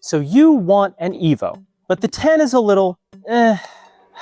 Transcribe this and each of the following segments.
So you want an Evo, but the 10 is a little, how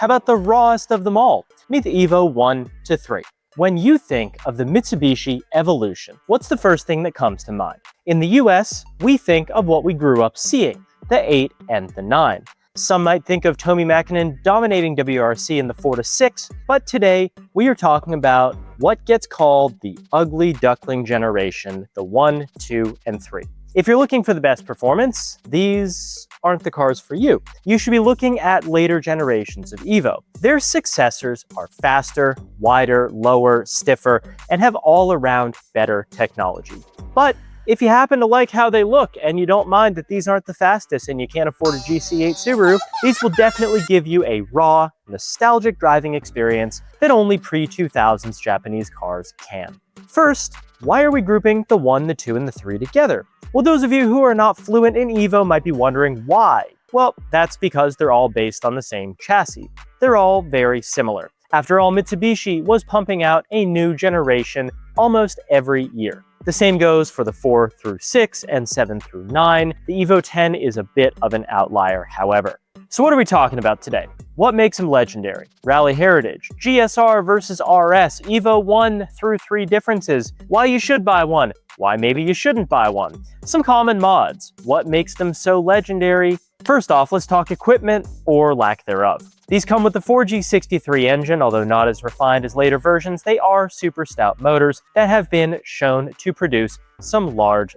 about the rawest of them all? Meet the Evo 1 to 3. When you think of the Mitsubishi Evolution, what's the first thing that comes to mind? In the US, we think of what we grew up seeing, the 8 and the 9. Some might think of Tomi Makinen dominating WRC in the 4 to 6, but today we are talking about what gets called the ugly duckling generation, the 1, 2, and 3. If you're looking for the best performance, these aren't the cars for you. You should be looking at later generations of Evo. Their successors are faster, wider, lower, stiffer, and have all-around better technology. But if you happen to like how they look and you don't mind that these aren't the fastest and you can't afford a GC8 Subaru, these will definitely give you a raw, nostalgic driving experience that only pre-2000s Japanese cars can. First, why are we grouping the 1, the 2, and the 3 together? Well, those of you who are not fluent in Evo might be wondering why. Well, that's because they're all based on the same chassis. They're all very similar. After all, Mitsubishi was pumping out a new generation almost every year. The same goes for the 4 through 6 and 7 through 9. The Evo 10 is a bit of an outlier, however. So what are we talking about today? What makes them legendary? Rally heritage, GSR versus RS, Evo 1 through 3 differences, why you should buy one, why maybe you shouldn't buy one, some common mods, what makes them so legendary. First off, let's talk equipment or lack thereof. These come with the 4G63 engine, although not as refined as later versions. They are super stout motors that have been shown to produce some large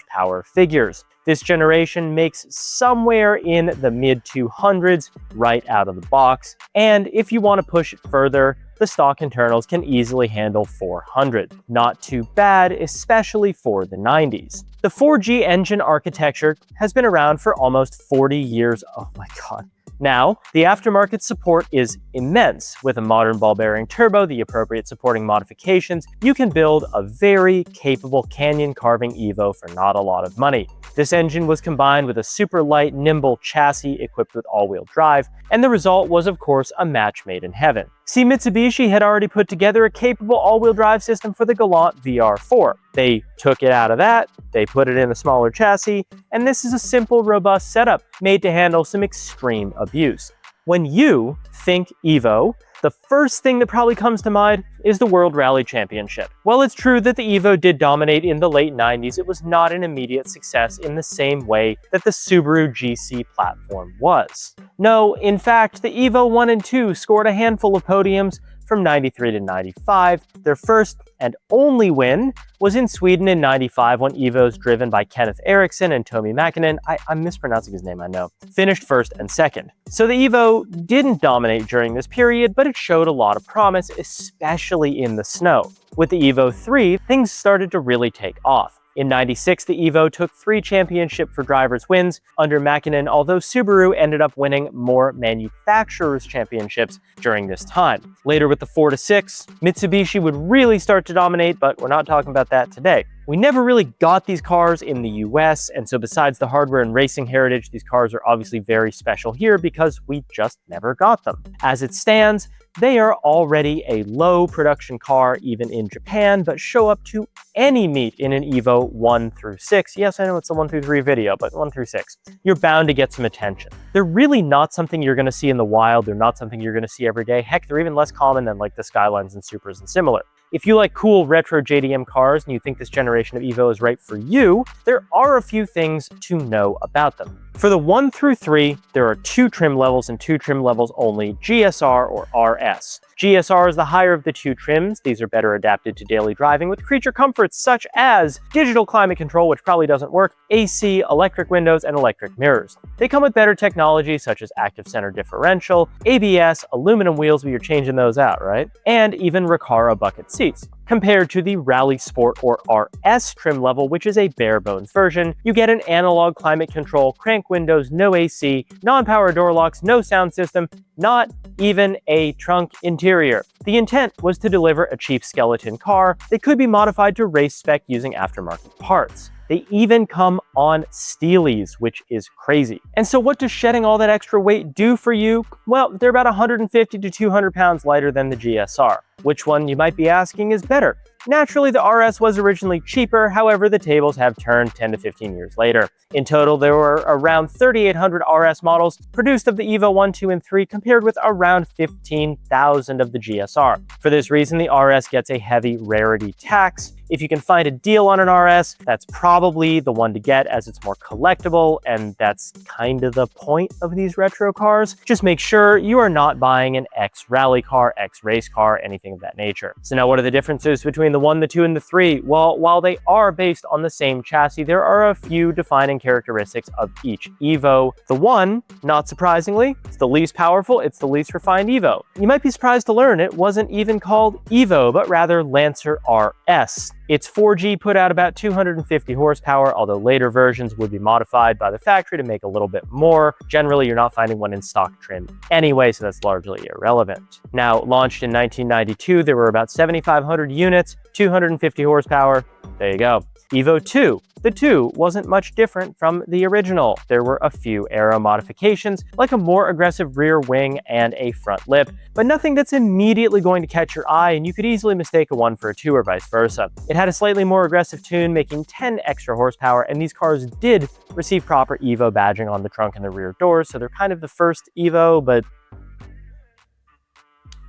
power figures. This generation makes somewhere in the mid-200s right out of the box, and if you want to push it further, the stock internals can easily handle 400. Not too bad, especially for the 90s. The 4G engine architecture has been around for almost 40 years. Oh my god. Now, the aftermarket support is immense. With a modern ball bearing turbo, the appropriate supporting modifications, you can build a very capable canyon carving Evo for not a lot of money. This engine was combined with a super light, nimble chassis equipped with all-wheel drive, and the result was, of course, a match made in heaven. See, Mitsubishi had already put together a capable all-wheel drive system for the Galant VR4. They took it out of that, they put it in a smaller chassis, and this is a simple, robust setup made to handle some extreme abuse. When you think Evo, the first thing that probably comes to mind is the World Rally Championship. While it's true that the Evo did dominate in the late 90s, it was not an immediate success in the same way that the Subaru GC platform was. No, in fact, the Evo 1 and 2 scored a handful of podiums from 93 to 95. Their first and only win was in Sweden in 95 when Evos driven by Kenneth Eriksson and Tomi Makinen, I'm mispronouncing his name, I know, finished first and second. So the Evo didn't dominate during this period, but it showed a lot of promise, especially in the snow. With the Evo 3, things started to really take off. In 96, the Evo took 3 championship for drivers wins under Makinen, although Subaru ended up winning more manufacturers' championships during this time. Later with the 4 to 6, Mitsubishi would really start to dominate, but we're not talking about that today. We never really got these cars in the US, and so besides the hardware and racing heritage, these cars are obviously very special here because we just never got them. As it stands, they are already a low production car even in Japan, but show up to any meet in an Evo 1 through 6. Yes, I know it's a 1 through 3 video, but 1 through 6. You're bound to get some attention. They're really not something you're going to see in the wild. They're not something you're going to see every day. Heck, they're even less common than like the Skylines and Supras and similar. If you like cool retro JDM cars and you think this generation of Evo is right for you, there are a few things to know about them. For the 1 through 3, there are 2 trim levels and 2 trim levels only, GSR or RS. GSR is the higher of the 2 trims. These are better adapted to daily driving with creature comforts such as digital climate control, which probably doesn't work, AC, electric windows, and electric mirrors. They come with better technology such as active center differential, ABS, aluminum wheels, but you're changing those out, right? And even Recaro bucket seats. Compared to the Rally Sport or RS trim level, which is a bare bones version, you get an analog climate control, crank windows, no AC, non-power door locks, no sound system, not even a trunk interior. The intent was to deliver a cheap skeleton car that could be modified to race spec using aftermarket parts. They even come on steelies, which is crazy. And so what does shedding all that extra weight do for you? Well, they're about 150 to 200 pounds lighter than the GSR. Which one, you might be asking, is better? Naturally, the RS was originally cheaper, however, the tables have turned 10 to 15 years later. In total, there were around 3,800 RS models produced of the Evo 1, 2, and 3, compared with around 15,000 of the GSR. For this reason, the RS gets a heavy rarity tax. If you can find a deal on an RS, that's probably the one to get, as it's more collectible, and that's kind of the point of these retro cars. Just make sure you are not buying an X-rally car, X-race car, anything of that nature. So now what are the differences between the 1, the 2, and the 3? Well, while they are based on the same chassis, there are a few defining characteristics of each Evo. The 1, not surprisingly, it's the least powerful, it's the least refined Evo. You might be surprised to learn it wasn't even called Evo, but rather Lancer RS. Its 4G put out about 250 horsepower, although later versions would be modified by the factory to make a little bit more. Generally, you're not finding one in stock trim anyway, so that's largely irrelevant. Now, launched in 1992, there were about 7,500 units, 250 horsepower. There you go. Evo 2. The 2 wasn't much different from the original. There were a few aero modifications, like a more aggressive rear wing and a front lip, but nothing that's immediately going to catch your eye, and you could easily mistake a 1 for a 2 or vice versa. It had a slightly more aggressive tune, making 10 extra horsepower, and these cars did receive proper Evo badging on the trunk and the rear doors, so they're kind of the first Evo, but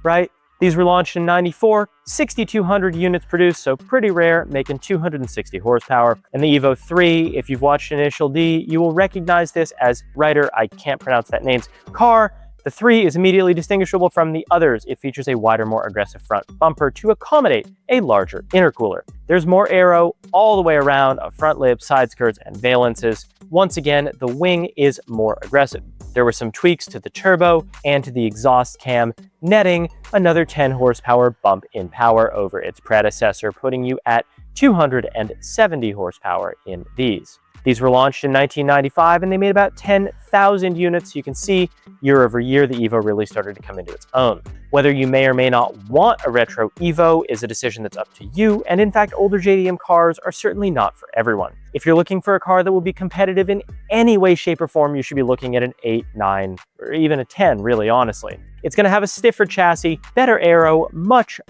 right? These were launched in 94, 6,200 units produced, so pretty rare, making 260 horsepower. And the Evo 3, if you've watched Initial D, you will recognize this as writer, I can't pronounce that name's car. The 3 is immediately distinguishable from the others. It features a wider, more aggressive front bumper to accommodate a larger intercooler. There's more aero all the way around, a front lip, side skirts, and valences. Once again, the wing is more aggressive. There were some tweaks to the turbo and to the exhaust cam, netting another 10 horsepower bump in power over its predecessor, putting you at 270 horsepower in these. These were launched in 1995, and they made about 10,000 units. You can see year over year, the Evo really started to come into its own. Whether you may or may not want a retro Evo is a decision that's up to you, and in fact, older JDM cars are certainly not for everyone. If you're looking for a car that will be competitive in any way, shape, or form, you should be looking at an 8, 9, or even a 10, really, honestly. It's going to have a stiffer chassis, better aero, much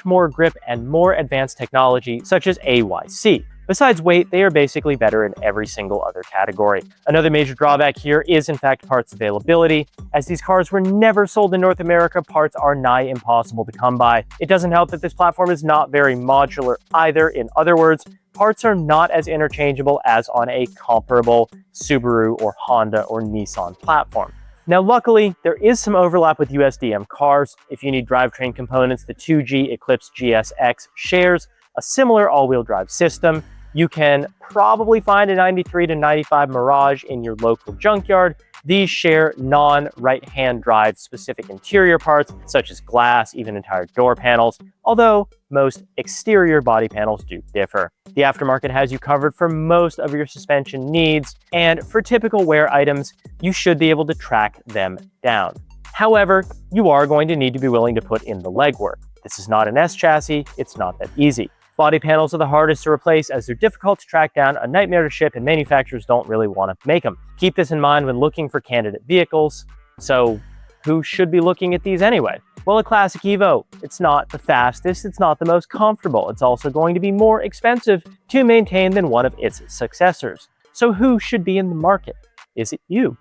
more grip, and more advanced technology, such as AYC. Besides weight, they are basically better in every single other category. Another major drawback here is, in fact, parts availability. As these cars were never sold in North America, parts are nigh impossible to come by. It doesn't help that this platform is not very modular either. In other words, parts are not as interchangeable as on a comparable Subaru or Honda or Nissan platform. Now, luckily, there is some overlap with USDM cars. If you need drivetrain components, the 2G Eclipse GSX shares a similar all-wheel drive system. You can probably find a 93 to 95 Mirage in your local junkyard. These share non-right-hand drive specific interior parts, such as glass, even entire door panels, although most exterior body panels do differ. The aftermarket has you covered for most of your suspension needs, and for typical wear items, you should be able to track them down. However, you are going to need to be willing to put in the legwork. This is not an S chassis, it's not that easy. Body panels are the hardest to replace as they're difficult to track down, a nightmare to ship, and manufacturers don't really want to make them. Keep this in mind when looking for candidate vehicles. So who should be looking at these anyway? Well, a classic Evo. It's not the fastest, it's not the most comfortable. It's also going to be more expensive to maintain than one of its successors. So who should be in the market? Is it you?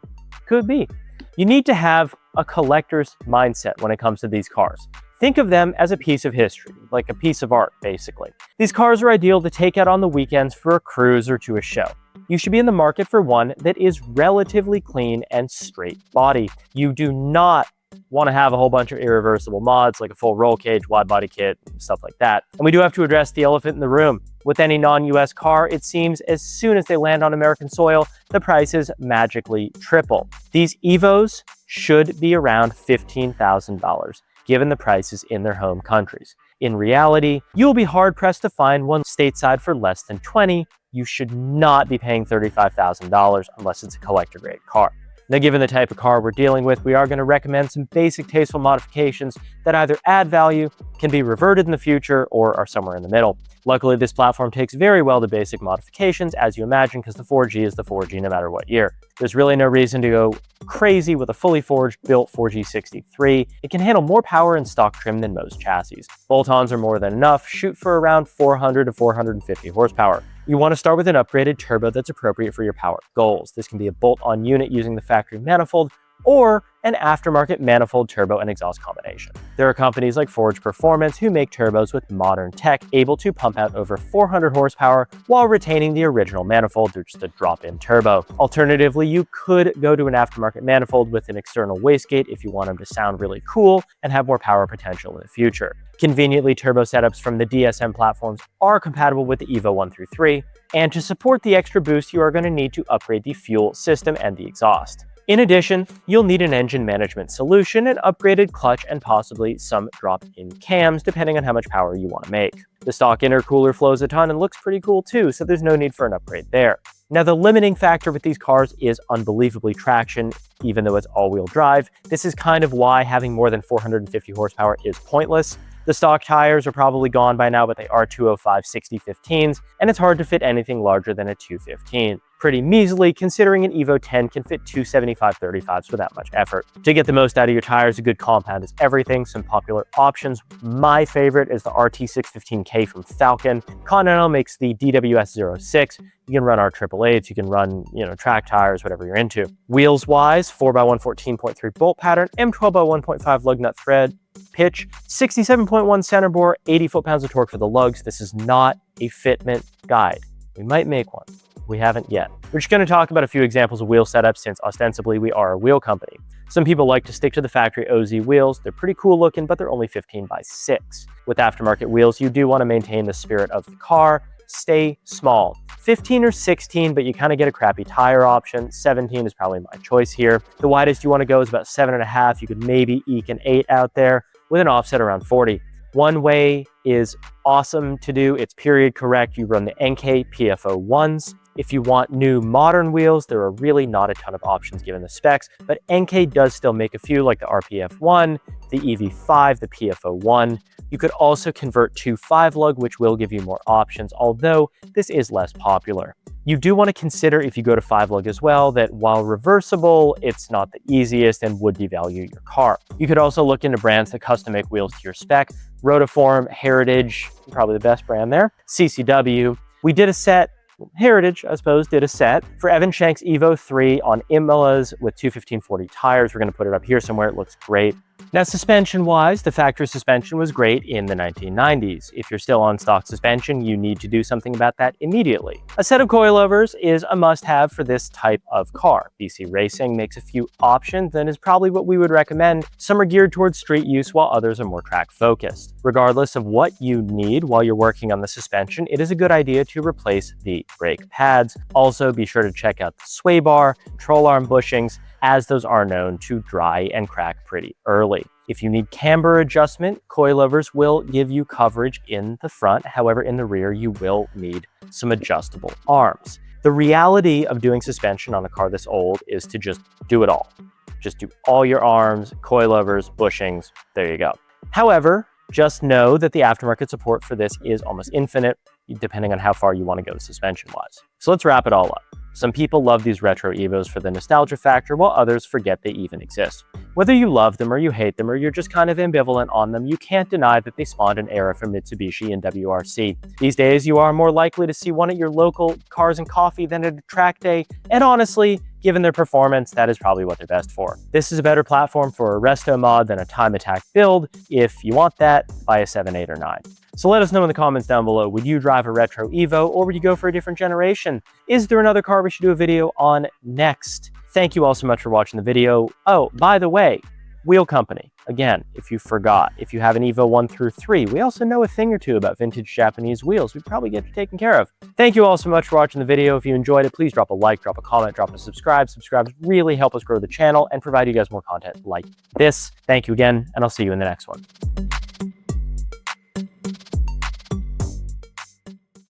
Could be. You need to have a collector's mindset when it comes to these cars. Think of them as a piece of history, like a piece of art, basically. These cars are ideal to take out on the weekends for a cruise or to a show. You should be in the market for one that is relatively clean and straight body. You do not want to have a whole bunch of irreversible mods like a full roll cage, wide body kit, stuff like that. And we do have to address the elephant in the room. With any non-US car, it seems as soon as they land on American soil, the prices magically triple. These Evos should be around $15,000. Given the prices in their home countries. In reality, you'll be hard-pressed to find one stateside for less than $20,000. You should not be paying $35,000 unless it's a collector-grade car. Now, given the type of car we're dealing with, we are going to recommend some basic tasteful modifications that either add value, can be reverted in the future, or are somewhere in the middle. Luckily, this platform takes very well to basic modifications, as you imagine, because the 4G is the 4G no matter what year. There's really no reason to go crazy with a fully forged built 4G63. It can handle more power and stock trim than most chassis. Bolt-ons are more than enough, shoot for around 400 to 450 horsepower. You want to start with an upgraded turbo that's appropriate for your power goals. This can be a bolt-on unit using the factory manifold, or an aftermarket manifold turbo and exhaust combination. There are companies like Forge Performance who make turbos with modern tech able to pump out over 400 horsepower while retaining the original manifold through just a drop-in turbo. Alternatively, you could go to an aftermarket manifold with an external wastegate if you want them to sound really cool and have more power potential in the future. Conveniently, turbo setups from the DSM platforms are compatible with the Evo 1 through 3, and to support the extra boost, you are going to need to upgrade the fuel system and the exhaust. In addition, you'll need an engine management solution, an upgraded clutch, and possibly some drop-in cams, depending on how much power you want to make. The stock intercooler flows a ton and looks pretty cool too, so there's no need for an upgrade there. Now, the limiting factor with these cars is unbelievably traction, even though it's all-wheel drive. This is kind of why having more than 450 horsepower is pointless. The stock tires are probably gone by now, but they are 205 60/15s, and it's hard to fit anything larger than a 215. Pretty measly, considering an Evo 10 can fit 275 35s without much effort. To get the most out of your tires, a good compound is everything. Some popular options. My favorite is the RT615K from Falcon. Continental makes the DWS06. You can run R888s, you can run, track tires, whatever you're into. Wheels-wise, 4x1 14.3 bolt pattern, M12x1.5 lug nut thread, pitch, 67.1 center bore, 80 foot-pounds of torque for the lugs. This is not a fitment guide. We might make one. We haven't yet. We're just going to talk about a few examples of wheel setups since ostensibly we are a wheel company. Some people like to stick to the factory OZ wheels. They're pretty cool looking, but they're only 15x6. With aftermarket wheels, you do want to maintain the spirit of the car. Stay small. 15 or 16, but you kind of get a crappy tire option. 17 is probably my choice here. The widest you want to go is about 7.5. You could maybe eke an 8 out there with an offset around 40. One way is awesome to do. It's period correct. You run the NK PFO1s. If you want new modern wheels, there are really not a ton of options given the specs, but NK does still make a few like the RPF1, the EV5, the PFO1. You could also convert to 5-lug, which will give you more options, although this is less popular. You do want to consider, if you go to 5-lug as well, that while reversible, it's not the easiest and would devalue your car. You could also look into brands that custom make wheels to your spec. Rotiform, Heritage, probably the best brand there. CCW. We did a set, Heritage, I suppose, did a set for Evan Shank's Evo 3 on Imolas with 215/40 tires. We're going to put it up here somewhere. It looks great. Now, suspension-wise, the factory suspension was great in the 1990s. If you're still on stock suspension, you need to do something about that immediately. A set of coilovers is a must-have for this type of car. BC Racing makes a few options and is probably what we would recommend. Some are geared towards street use, while others are more track-focused. Regardless of what you need while you're working on the suspension, it is a good idea to replace the brake pads. Also, be sure to check out the sway bar, control arm bushings, as those are known to dry and crack pretty early. If you need camber adjustment, coilovers will give you coverage in the front. However, in the rear, you will need some adjustable arms. The reality of doing suspension on a car this old is to just do it all. Just do all your arms, coilovers, bushings, there you go. However, just know that the aftermarket support for this is almost infinite, depending on how far you want to go suspension-wise. So let's wrap it all up. Some people love these retro Evos for the nostalgia factor, while others forget they even exist. Whether you love them or you hate them or you're just kind of ambivalent on them, you can't deny that they spawned an era for Mitsubishi and WRC. These days, you are more likely to see one at your local Cars and Coffee than at a track day, and honestly, given their performance, that is probably what they're best for. This is a better platform for a resto mod than a time attack build. If you want that, buy a 7, 8, or 9. So let us know in the comments down below, would you drive a retro Evo or would you go for a different generation? Is there another car we should do a video on next? Thank you all so much for watching the video. Oh, by the way, wheel company. Again, if you forgot, if you have an Evo 1 through 3, we also know a thing or two about vintage Japanese wheels. We probably get you taken care of. Thank you all so much for watching the video. If you enjoyed it, please drop a like, drop a comment, drop a subscribe. Subscribes really help us grow the channel and provide you guys more content like this. Thank you again, and I'll see you in the next one.